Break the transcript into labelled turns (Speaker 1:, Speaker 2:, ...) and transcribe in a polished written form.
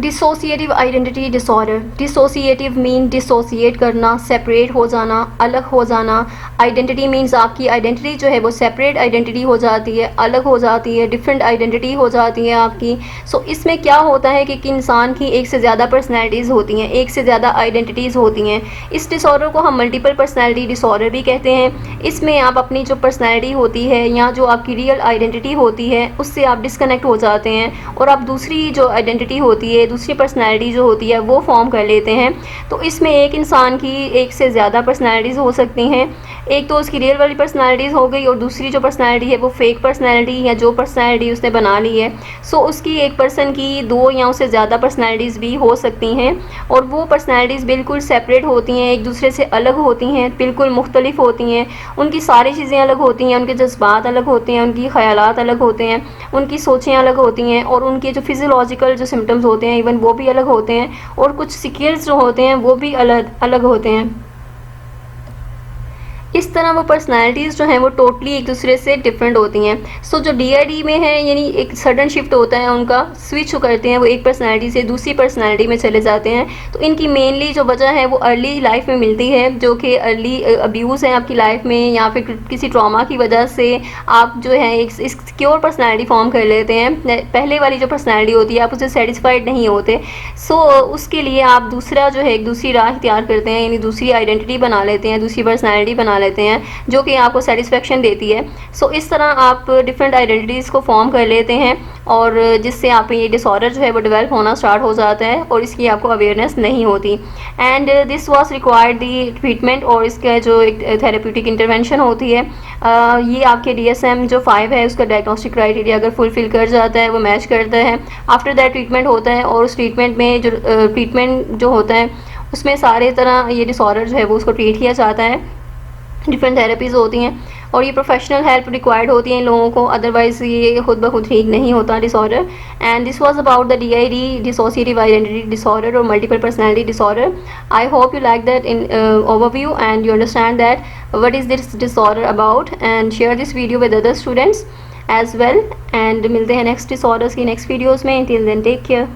Speaker 1: Dissociative identity disorder. Dissociative mean dissociate करना, separate हो जाना, अलग हो जाना. आइडेंटिटी मीन्स आपकी आइडेंटिटी जो है वो सेपरेट आइडेंटिटी हो जाती है, अलग हो जाती है, डिफरेंट आइडेंटिटी हो जाती है आपकी. इसमें क्या होता है कि इंसान की एक से ज़्यादा पर्सनैलिटीज़ होती हैं, एक से ज़्यादा आइडेंटिटीज़ होती हैं. इस डिसऑर्डर को हम मल्टीपल पर्सनैलिटी डिसऑर्डर भी कहते हैं. इसमें आप अपनी जो पर्सनैलिटी होती है या जो आपकी रियल आइडेंटिटी होती है उससे आप डिस्कनेक्ट हो जाते हैं और आप दूसरी जो आइडेंटिटी होती है, दूसरी पर्सनैलिटी जो होती है वो फॉर्म कर लेते हैं. तो इसमें एक इंसान की एक से ज़्यादा पर्सनैलिटीज़ हो सकती हैं. एक तो उसकी रियल वाली पर्सनैलिटीज़ हो गई और दूसरी जो पर्सनैलिटी है वो फेक पर्सनैलिटी या जो पर्सनैलिटी उसने बना ली है. उसकी एक पर्सन की दो या उससे ज़्यादा पर्सनैलिटीज़ भी हो सकती हैं और वो पर्सनैलिटीज़ बिल्कुल सेपरेट होती हैं, एक दूसरे से अलग होती हैं, बिल्कुल मुख्तलिफ होती हैं. उनकी सारी चीज़ें अलग होती हैं, उनके जज्बात अलग होते हैं, उनकी ख़यालात अलग होते हैं, उनकी सोचें अलग होती हैं और उनके जो फिजियोलॉजिकल जो सिम्टम्स होते हैं इवन वो भी अलग होते हैं और कुछ स्किल्स जो होते हैं वो भी अलग अलग होते हैं. इस तरह वो पर्सनैलिटीज़ जो हैं वो टोटली एक दूसरे से डिफरेंट होती हैं. जो DID में है यानी एक सडन शिफ्ट होता है, उनका स्विच करते हैं, वो एक पर्सनैलिटी से दूसरी पर्सनैलिटी में चले जाते हैं. तो इनकी मेनली जो वजह है वो अर्ली लाइफ में मिलती है, जो कि अर्ली अब्यूज़ है आपकी लाइफ में या फिर किसी ट्रॉमा की वजह से आप जो है एक सिक्योर पर्सनैलिटी फॉर्म कर लेते हैं. पहले वाली जो पर्सनैलिटी होती है आप उससे सेटिस्फाइड नहीं होते. उसके लिए आप दूसरा जो है एक दूसरी राह इख्तियार करते हैं, यानी दूसरी आइडेंटिटी बना लेते हैं, दूसरी पर्सनैलिटी बना लेते हैं जो कि आपको सेटिस्फेक्शन देती है. इस तरह आप डिफरेंट आइडेंटिटीज़ को फॉर्म कर लेते हैं और जिससे आप ये डिसऑर्डर जो है वो डेवलप होना स्टार्ट हो जाता है और इसकी आपको अवेयरनेस नहीं होती. And this was required the treatment और इसका जो एक थेरेप्यूटिक इंटरवेंशन होती है ये आपके DSM जो 5 है उसका डायग्नोस्टिक क्राइटेरिया अगर फुलफिल कर जाता है, वो मैच करता है, आफ्टर दैट ट्रीटमेंट होता है. और उस ट्रीटमेंट में जो ट्रीटमेंट जो होता है उसमें सारे तरह ये डिसऑर्डर जो है वो उसको ट्रीट किया जाता है. डिफरेंट थेरेपीज़ होती हैं और ये प्रोफेशनल हेल्प रिक्वायर्ड होती है इन लोगों को, अदरवाइज़ ये खुद ब खुद ठीक नहीं होता disorder. And this was about the DID, dissociative identity disorder और multiple personality disorder. I hope you like that in overview and you understand that what is this disorder about and share this video with other students as well. And मिलते हैं next disorders की next videos में. Till then take care.